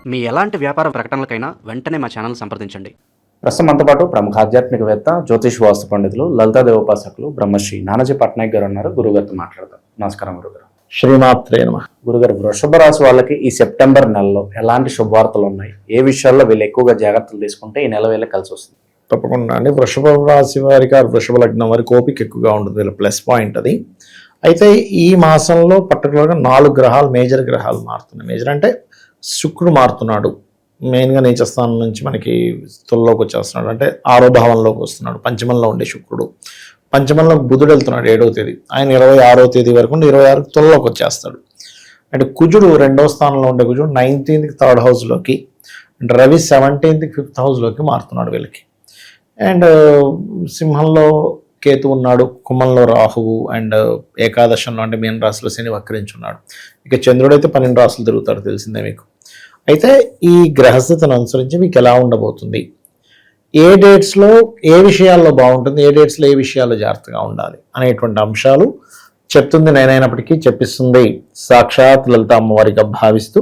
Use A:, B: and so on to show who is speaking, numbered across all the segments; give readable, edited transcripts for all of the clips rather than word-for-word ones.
A: మీ ఎలాంటి వ్యాపార ప్రకటనలకైనా వెంటనే మా ఛానల్ సంప్రదించండి.
B: ప్రస్తుతం మనతో పాటు ప్రముఖ ఆధ్యాత్మికవేత్త, జ్యోతిష్ వాస్తు పండితులు, లలితాదేవి ఉపాసకులు బ్రహ్మశ్రీ నానాజీ పట్నాయక్ గారు ఉన్నారు. గురుగారితో మాట్లాడతాం. నమస్కారం గురుగారు.
C: శ్రీమాత్రే నమః.
B: గురుగారు, వృషభ రాశి వాళ్ళకి ఈ సెప్టెంబర్ నెలలో ఎలాంటి శుభవార్తలు ఉన్నాయి? ఏ విషయాల్లో వీళ్ళు ఎక్కువగా జాగ్రత్తలు తీసుకుంటే ఈ నెల వీళ్ళకి కలిసి వస్తుంది?
C: తప్పకుండా అండి. వృషభ రాశి వారికి, వృషభ లగ్నం వారికి ఓపిక ఎక్కువగా ఉంటుంది. వీళ్ళ ప్లస్ పాయింట్ అది. అయితే ఈ మాసంలో పర్టికులర్గా 4 గ్రహాలు, మేజర్ గ్రహాలు మారుతున్నాయి. మేజర్ అంటే శుక్రుడు మారుతున్నాడు. మెయిన్గా నీచస్థానం నుంచి మనకి తులలోకి వచ్చేస్తున్నాడు, అంటే 6వ భావంలోకి వస్తున్నాడు. పంచమంలో ఉండే శుక్రుడు పంచమంలో బుధుడు వెళ్తున్నాడు 7వ తేదీ. ఆయన 26వ తేదీ వరకు 26 తులలోకి వచ్చేస్తాడు. అంటే కుజుడు 2వ స్థానంలో ఉండే కుజుడు 19th 3rd హౌస్లోకి, అంటే రవి 17th 5th హౌస్లోకి మారుతున్నాడు వీళ్ళకి. అండ్ సింహంలో కేతు ఉన్నాడు, కుంభంలో రాహువు, అండ్ ఏకాదశంలో అంటే మీన రాశిలో శని వక్రించున్నాడు. ఇక చంద్రుడు అయితే 12 రాశులు తిరుగుతాడు, తెలిసిందే మీకు. అయితే ఈ గ్రహస్థితిని అనుసరించి మీకు ఎలా ఉండబోతుంది, ఏ డేట్స్లో ఏ విషయాల్లో బాగుంటుంది, ఏ డేట్స్లో ఏ విషయాల్లో జాగ్రత్తగా ఉండాలి అనేటువంటి అంశాలు చెప్తుంది నేనైనప్పటికీ చెప్పిస్తుంది సాక్షాత్ లలిత అమ్మవారిగా భావిస్తూ,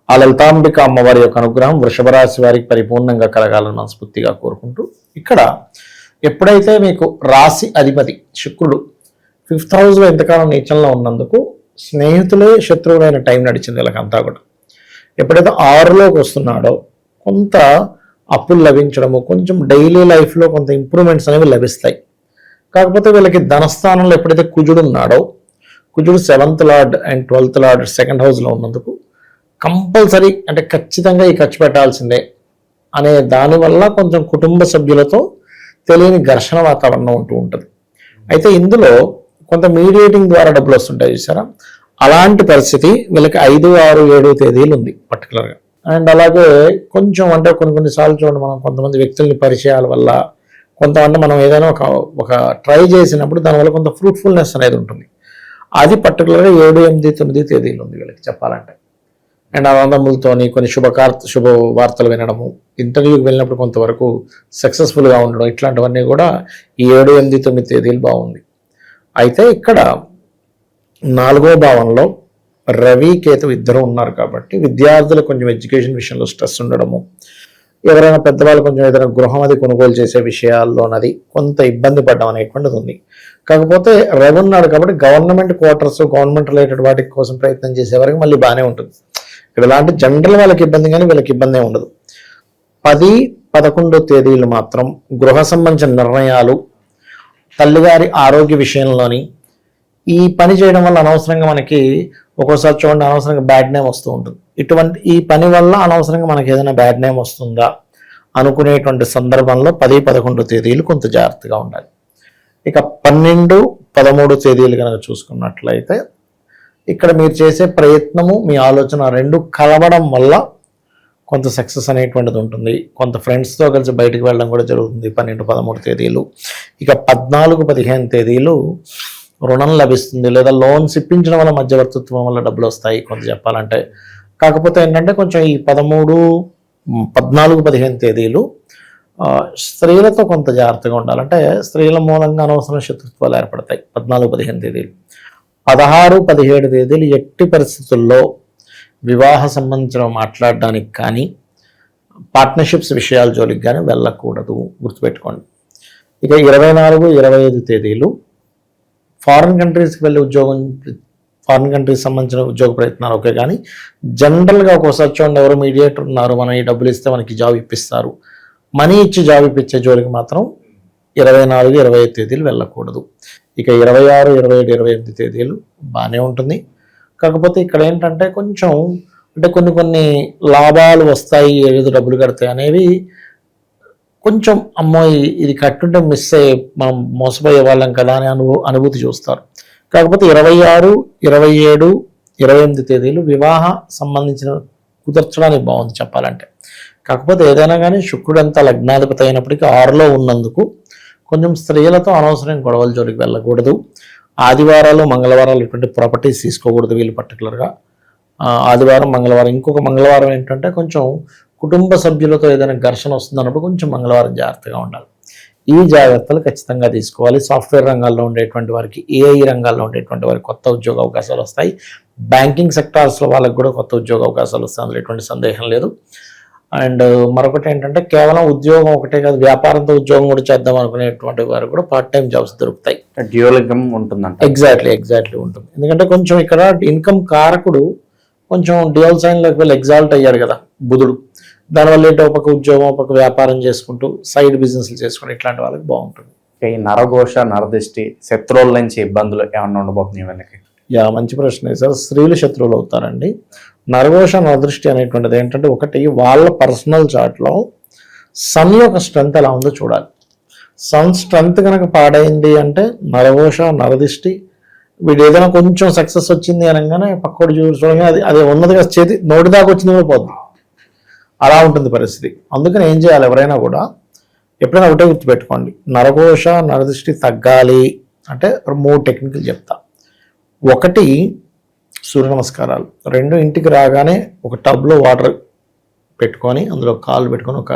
C: ఆ లలితాంబిక అమ్మవారి యొక్క అనుగ్రహం వృషభ రాశి వారికి పరిపూర్ణంగా కలగాలని మనస్ఫూర్తిగా కోరుకుంటూ, ఇక్కడ ఎప్పుడైతే మీకు రాశి అధిపతి శుక్రుడు 5th హౌస్లో ఎంతకాలం నీచంలో ఉన్నందుకు స్నేహితులే శత్రువులైన టైం నడిచింది వీళ్ళకంతా కూడా. ఎప్పుడైతే 6లోకి వస్తున్నాడో కొంత అప్పులు లభించడము, కొంచెం డైలీ లైఫ్లో కొంత ఇంప్రూవ్మెంట్స్ అనేవి లభిస్తాయి. కాకపోతే వీళ్ళకి ధనస్థానంలో ఎప్పుడైతే కుజుడు ఉన్నాడో, కుజుడు 7th lord and 12th lord 2nd హౌస్లో ఉన్నందుకు కంపల్సరీ, అంటే ఖచ్చితంగా ఈ ఖర్చు పెట్టాల్సిందే అనే దానివల్ల కొంచెం కుటుంబ సభ్యులతో తెలియని ఘర్షణ వాతావరణం ఉంటూ ఉంటుంది. అయితే ఇందులో కొంత మీడియేటింగ్ ద్వారా డబ్బులు వస్తుంటాయి చూసారా, అలాంటి పరిస్థితి వీళ్ళకి 5, 6, 7 తేదీలు ఉంది పర్టికులర్గా. అండ్ అలాగే కొంచెం అంటే కొన్నిసార్లు చూడండి, మనం కొంతమంది వ్యక్తుల్ని పరిచయాల వల్ల, కొంతమంది మనం ఏదైనా ఒక ట్రై చేసినప్పుడు దానివల్ల కొంత ఫ్రూట్ఫుల్నెస్ అనేది ఉంటుంది. అది పర్టికులర్గా 7, 8, 9 తేదీలు ఉంది వీళ్ళకి చెప్పాలంటే. అండ్ ఆనందములతోని కొన్ని శుభవార్తలు వినడము, ఇంటర్వ్యూకి వెళ్ళినప్పుడు కొంతవరకు సక్సెస్ఫుల్గా ఉండడం, ఇట్లాంటివన్నీ కూడా ఈ 7, 8, 9 తేదీలు బాగుంది. అయితే ఇక్కడ 4వ భావంలో రవి కేతు ఇద్దరు ఉన్నారు కాబట్టి విద్యార్థులకు కొంచెం ఎడ్యుకేషన్ విషయంలో స్ట్రెస్ ఉండడము, ఎవరైనా పెద్దవాళ్ళు కొంచెం ఏదైనా గృహం అది కొనుగోలు చేసే విషయాల్లోనది కొంత ఇబ్బంది పడడం అనేటువంటిది ఉంది. కాకపోతే రవి ఉన్నాడు కాబట్టి గవర్నమెంట్ క్వార్టర్స్, గవర్నమెంట్ రిలేటెడ్ వాటి కోసం ప్రయత్నం చేసే వరకు మళ్ళీ బాగానే ఉంటుంది. ఇక్కడ ఇలాంటి జనరల్ వాళ్ళకి ఇబ్బంది, కానీ వీళ్ళకి ఇబ్బంది ఉండదు. 10, 11 తేదీలు మాత్రం గృహ సంబంధించిన నిర్ణయాలు, తల్లిగారి ఆరోగ్య విషయంలోని ఈ పని చేయడం వల్ల అనవసరంగా మనకి ఒక్కోసారి చూడండి అనవసరంగా బ్యాడ్ నేమ్ వస్తూ ఉంటుంది. ఇటువంటి ఈ పని వల్ల అనవసరంగా మనకి ఏదైనా బ్యాడ్ నేమ్ వస్తుందా అనుకునేటువంటి సందర్భంలో 10, 11 తేదీలు కొంత జాగ్రత్తగా ఉండాలి. ఇక 12, 13 తేదీలు కనుక చూసుకున్నట్లయితే ఇక్కడ మీరు చేసే ప్రయత్నము, మీ ఆలోచన 2 కలవడం వల్ల కొంత సక్సెస్ అనేటువంటిది ఉంటుంది. కొంత ఫ్రెండ్స్తో కలిసి బయటకు వెళ్ళడం కూడా జరుగుతుంది 12, 13 తేదీలు. ఇక 14, 15 తేదీలు రుణం లభిస్తుంది, లేదా లోన్స్ ఇప్పించడం వల్ల మధ్యవర్తిత్వం వల్ల డబ్బులు వస్తాయి కొంత చెప్పాలంటే. కాకపోతే ఏంటంటే కొంచెం ఈ 13, 14, 15 తేదీలు స్త్రీలతో కొంత జాగ్రత్తగా ఉండాలంటే స్త్రీల మూలంగా అనవసరం శత్రుత్వాలు ఏర్పడతాయి 14, 15 తేదీలు. 16, 17 తేదీలు ఎట్టి పరిస్థితుల్లో వివాహ సంబంధించిన మాట్లాడడానికి కానీ, పార్ట్నర్షిప్స్ విషయాల జోలికి కానీ వెళ్ళకూడదు, గుర్తుపెట్టుకోండి. ఇక 24, 25 తేదీలు ఫారిన్ కంట్రీస్కి వెళ్ళి ఫారిన్ కంట్రీస్ సంబంధించిన ఉద్యోగ ప్రయత్నాలు ఓకే, కానీ జనరల్గా ఒక్కోసారి చూడండి ఎవరు మీడియేటర్ ఉన్నారు, మనం ఈ డబ్బులు ఇస్తే మనకి జాబ్ ఇప్పిస్తారు, మనీ ఇచ్చి జాబ్ ఇప్పించే జోలికి మాత్రం 24, 25 తేదీలు వెళ్ళకూడదు. ఇక 26, 27, 28 తేదీలు బాగానే ఉంటుంది. కాకపోతే ఇక్కడ ఏంటంటే కొంచెం అంటే కొన్ని లాభాలు వస్తాయి, ఏదో డబ్బులు కడతాయి అనేవి కొంచెం అమ్మో ఇది కట్టుంటే మిస్ అయ్యే మనం మోసపోయే వాళ్ళం కదా అని అనుభూతి చూస్తారు. కాకపోతే 26, 27, 28 తేదీలు వివాహ సంబంధించిన కుదర్చడానికి బాగుంది చెప్పాలంటే. కాకపోతే ఏదైనా కానీ శుక్రుడు అంతా లగ్నాధిపతి అయినప్పటికీ 6లో ఉన్నందుకు కొంచెం స్త్రీలతో అనవసరం గొడవల జోలికి వెళ్ళకూడదు. ఆదివారాలు, మంగళవారాలు ఇటువంటి ప్రాపర్టీస్ తీసుకోకూడదు వీళ్ళు పర్టికులర్గా. ఆదివారం, మంగళవారం. ఇంకొక మంగళవారం ఏంటంటే కొంచెం కుటుంబ సభ్యులతో ఏదైనా ఘర్షణ వస్తుందన్నప్పుడు కొంచెం మంగళవారం జాగ్రత్తగా ఉండాలి. ఈ జాగ్రత్తలు ఖచ్చితంగా తీసుకోవాలి. సాఫ్ట్వేర్ రంగాల్లో ఉండేటువంటి వారికి, ఏఐ రంగాల్లో ఉండేటువంటి వారికి కొత్త ఉద్యోగ అవకాశాలు వస్తాయి. బ్యాంకింగ్ సెక్టార్స్లో వాళ్ళకి కూడా కొత్త ఉద్యోగ అవకాశాలు వస్తాయి, అందులో ఎటువంటి సందేహం లేదు. అండ్ మరొకటి ఏంటంటే కేవలం ఉద్యోగం ఒకటే కాదు, వ్యాపారంతో ఉద్యోగం కూడా చేద్దాం అనుకునేటువంటి వారు కూడా పార్ట్ టైం జాబ్స్ దొరుకుతాయి.
B: డ్యూయల్ ఇన్కమ్ ఉంటుందంట.
C: ఎగ్జాక్ట్లీ ఉంటుంది. ఎందుకంటే కొంచెం ఇక్కడ ఇన్కమ్ కారకుడు కొంచెం డ్యూయల్ సైన్లోకి వెళ్ళి ఎగ్జాల్ట్ అయ్యాడు కదా బుధుడు. దానివల్ల ఏంటో ఒక పక్క ఉద్యోగం, ఒక పక్క వ్యాపారం చేసుకుంటూ సైడ్ బిజినెస్లు చేసుకుంటూ ఇట్లాంటి వాళ్ళకి బాగుంటుంది.
B: ఈ నరఘోష, నరదిష్టి, శత్రువుల నుంచి ఇబ్బందులు ఏమన్నా ఉండబోతున్నాయి వీళ్ళకి?
C: మంచి ప్రశ్న సార్. స్త్రీలు శత్రువులు అవుతారండి. నరఘోష, నరదృష్టి అనేటువంటిది ఏంటంటే ఒకటి వాళ్ళ పర్సనల్ చార్ట్లో సన్ యొక్క స్ట్రెంత్ ఎలా ఉందో చూడాలి. సన్ స్ట్రెంత్ కనుక పాడైంది అంటే నరఘోష, నరదిష్టి, వీడు ఏదైనా కొంచెం సక్సెస్ వచ్చింది అనగానే పక్కోడు చూడగానే అది ఉన్నదిగా చేతి నోటి దాకా వచ్చింది కూడా పోద్ది, అలా ఉంటుంది పరిస్థితి. అందుకని ఏం చేయాలి, ఎవరైనా కూడా ఎప్పుడైనా ఒకటే గుర్తుపెట్టుకోండి, నరఘోష, నరదృష్టి తగ్గాలి అంటే 3 టెక్నిక్లు చెప్తా. ఒకటి సూర్య నమస్కారాలు. 2 ఇంటికి రాగానే ఒక టబ్లో వాటర్ పెట్టుకొని అందులో కాళ్ళు పెట్టుకొని ఒక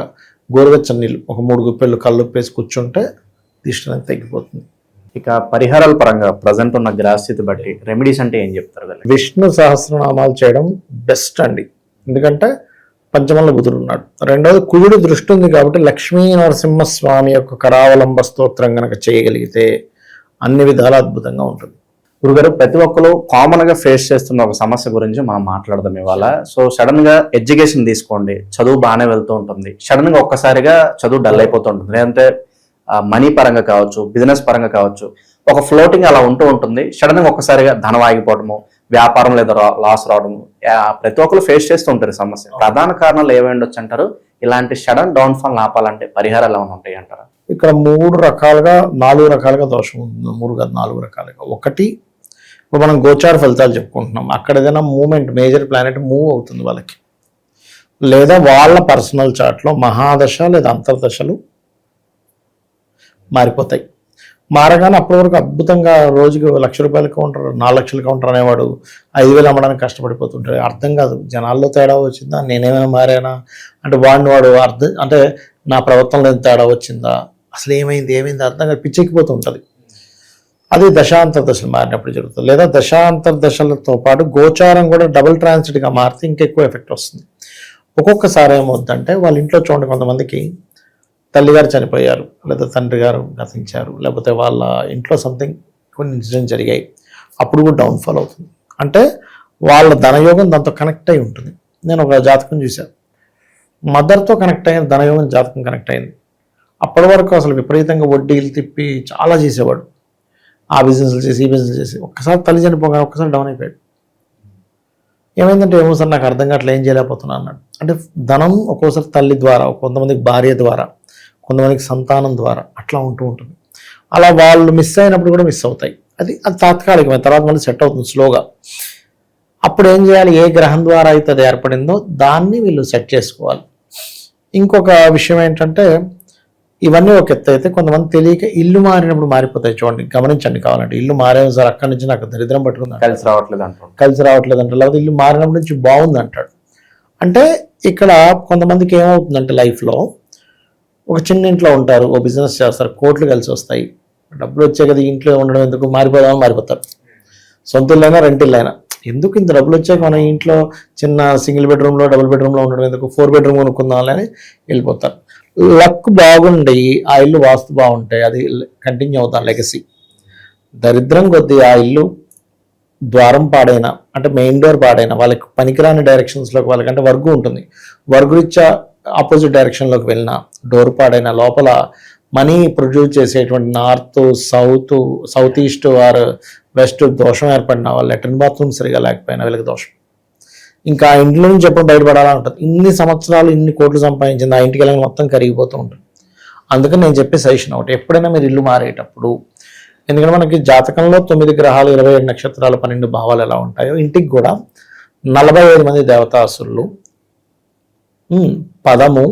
C: గోరువెచ్చని నీళ్ళు ఒక 3 గుప్పెళ్ళు కళ్ళు ఉప్పేసి కూర్చుంటే దిష్టి అనేది తగ్గిపోతుంది.
B: ఇక పరిహారాల పరంగా ప్రజెంట్ ఉన్న గ్రహస్థితి బట్టి రెమెడీస్ అంటే ఏం చెప్తారు కదా?
C: విష్ణు సహస్రనామాలు చేయడం బెస్ట్ అండి. ఎందుకంటే పంచమంలో బుధుడు ఉన్నాడు. రెండవది కుజుడు దృష్టి ఉంది కాబట్టి లక్ష్మీ నరసింహస్వామి యొక్క కరావలంబ స్తోత్రం కనుక చేయగలిగితే అన్ని విధాలా అద్భుతంగా ఉంటుంది.
B: గురుగారు, ప్రతి ఒక్కరు కామన్ గా ఫేస్ చేస్తున్న ఒక సమస్య గురించి మనం మాట్లాడదాం ఇవాళ. సో సడన్ గా ఎడ్యుకేషన్ తీసుకోండి, చదువు బాగానే వెళ్తూ ఉంటుంది, సడన్ గా ఒక్కసారిగా చదువు డల్ అయిపోతూ ఉంటుంది, లేదంటే మనీ పరంగా కావచ్చు, బిజినెస్ పరంగా కావచ్చు, ఒక ఫ్లోటింగ్ అలా ఉంటూ ఉంటుంది. సడన్ గా ఒక్కసారిగా ధనం ఆగిపోవడము, వ్యాపారం లేదా లాస్ రావడము, ప్రతి ఒక్కరు ఫేస్ చేస్తూ ఉంటారు సమస్య. ప్రధాన కారణాలు ఏమై ఉండొచ్చు అంటారు? ఇలాంటి సడన్ డౌన్ ఫాల్ ఆపాలంటే పరిహారాలు ఏమైనా ఉంటాయి అంటారా?
C: ఇక్కడ 4 రకాలుగా దోషం ఉంటుంది. 3 కాదు 4 రకాలుగా. ఒకటి, ఇప్పుడు మనం గోచార ఫలితాలు చెప్పుకుంటున్నాం, అక్కడ ఏదైనా మూమెంట్, మేజర్ ప్లానెట్ మూవ్ అవుతుంది వాళ్ళకి, లేదా వాళ్ళ పర్సనల్ చార్ట్లో మహాదశ లేదా అంతర్దశలు మారిపోతాయి. మారగానే అప్పటి వరకు అద్భుతంగా రోజుకి 1,00,000 రూపాయల కౌంటర్, 4 లక్షల కౌంటర్ అనేవాడు 5,000 అమ్మడానికి కష్టపడిపోతుంటాడు. అర్థం కాదు, జనాల్లో తేడా వచ్చిందా, నేనేమైనా మారానా అంటే వాడు అర్థం అంటే నా ప్రవర్తనలో తేడా వచ్చిందా, అసలు ఏమైంది అర్థం కాదు, పిచ్చెక్కిపోతూ ఉంటుంది. అది దశాంతర్దశలు మారినప్పుడు జరుగుతుంది. లేదా దశాంతర్దశలతో పాటు గోచారం కూడా డబుల్ ట్రాన్సిట్గా మారితే ఇంకెక్కువ ఎఫెక్ట్ వస్తుంది. ఒక్కొక్కసారి ఏమవుతుందంటే వాళ్ళ ఇంట్లో చూడండి, కొంతమందికి తల్లిగారు చనిపోయారు, లేదా తండ్రి గారు గతించారు, లేకపోతే వాళ్ళ ఇంట్లో సంథింగ్ కొన్ని ఇన్సిడెంట్ జరిగాయి, అప్పుడు కూడా డౌన్ఫాల్ అవుతుంది. అంటే వాళ్ళ ధనయోగం దాంతో కనెక్ట్ అయి ఉంటుంది. నేను ఒక జాతకం చూశాను, మదర్తో కనెక్ట్ అయిన ధనయోగం జాతకం కనెక్ట్ అయింది. అప్పటి వరకు అసలు విపరీతంగా వడ్డీలు తిప్పి చాలా చేసేవాడు, ఆ బిజినెస్లు చేసి ఈ బిజినెస్ చేసి ఒక్కసారి తల్లి చనిపోగానే ఒక్కసారి డౌన్ అయిపోయాడు. ఏమైందంటే ఏమో సార్ నాకు అర్థం కావట్లేదు, ఏం చేయలేకపోతున్నా అన్నాడు. అంటే ధనం ఒక్కోసారి తల్లి ద్వారా, కొంతమందికి భార్య ద్వారా, కొంతమందికి సంతానం ద్వారా అట్లా ఉంటూ ఉంటుంది. అలా వాళ్ళు మిస్ అయినప్పుడు కూడా మిస్ అవుతాయి. అది తాత్కాలికమైన, తర్వాత మళ్ళీ సెట్ అవుతుంది స్లోగా. అప్పుడు ఏం చేయాలి, ఏ గ్రహం ద్వారా అయితే అది ఏర్పడిందో దాన్ని వీళ్ళు సెట్ చేసుకోవాలి. ఇంకొక విషయం ఏంటంటే, ఇవన్నీ ఒక ఎత్తు అయితే కొంతమంది తెలియక ఇల్లు మారినప్పుడు మారిపోతాయి. చూడండి, గమనించండి కావాలంటే. ఇల్లు మారేమో సార్, అక్కడి నుంచి నాకు దరిద్రం పట్టుకుంది,
B: కలిసి రావట్లేదు
C: అంటాడు, లేకపోతే ఇల్లు మారినప్పటి నుంచి బాగుంది అంటాడు. అంటే ఇక్కడ కొంతమందికి ఏమవుతుందంటే లైఫ్లో ఒక చిన్న ఇంట్లో ఉంటారు, ఓ బిజినెస్ చేస్తారు, కోట్లు కలిసి వస్తాయి, డబ్బులు వచ్చే కదా ఇంట్లో ఉండడం ఎందుకు, మారిపోదామని మారిపోతారు. సొంత ఇల్లైనా రెంట్ ఇల్లైనా ఎందుకు, ఇంత డబ్బులు వచ్చాక మన ఇంట్లో చిన్న సింగిల్ బెడ్రూమ్లో డబుల్ బెడ్రూమ్లో ఉండడం ఎందుకు, 4 బెడ్రూమ్ కొనుక్కుందామని వెళ్ళిపోతారు. లక్ బాగుండి ఆ ఇల్లు వాస్తు బాగుంటాయి, అది కంటిన్యూ అవుతాం లెగసీ. దరిద్రం కొద్దీ ఆ ఇల్లు ద్వారం పాడైనా, అంటే మెయిన్ డోర్ పాడైనా, వాళ్ళకి పనికిరాని డైరెక్షన్స్లోకి, వాళ్ళకంటే వర్గు ఉంటుంది, వర్గురీత్యా ఆపోజిట్ డైరెక్షన్లోకి వెళ్ళినా, డోర్ పాడైనా, లోపల మనీ ప్రొడ్యూస్ చేసేటువంటి north, south east or west దోషం ఏర్పడిన, వాళ్ళు లెట్రిన్ బాత్రూమ్ సరిగా లేకపోయినా వీళ్ళకి దోషం. ఇంకా ఆ ఇంట్లో నుంచి ఎప్పుడు బయటపడాలా ఉంటుంది. ఇన్ని సంవత్సరాలు ఇన్ని కోట్లు సంపాదించింది, ఆ ఇంటికి వెళ్ళి మొత్తం కరిగిపోతూ ఉంటుంది. అందుకని నేను చెప్పే సజెషన్ ఒకటి, ఎప్పుడైనా మీరు ఇల్లు మారేటప్పుడు, ఎందుకంటే మనకి జాతకంలో 9 గ్రహాలు, 27 నక్షత్రాలు, 12 భావాలు ఎలా ఉంటాయో, ఇంటికి కూడా 45 మంది దేవతాసురులు, పదము,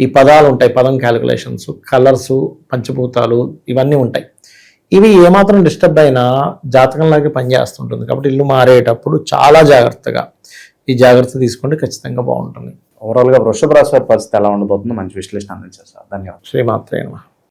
C: ఈ పదాలు ఉంటాయి, పదం క్యాలిక్యులేషన్స్, కలర్సు, పంచభూతాలు, ఇవన్నీ ఉంటాయి. ఇవి ఏమాత్రం డిస్టర్బ్ అయినా జాతకంలాగే పనిచేస్తుంటుంది. కాబట్టి ఇల్లు మారేటప్పుడు చాలా జాగ్రత్తగా ఈ జాగ్రత్త తీసుకుంటే ఖచ్చితంగా బాగుంటుంది.
B: ఓవరాల్ గా వృషభ రాశి వారి పరిస్థితి ఎలా ఉండబోతుందో మంచి విశ్లేషణ అందించారు సార్. ధన్యవాదాలు.
C: శ్రీమాత్రే నమః.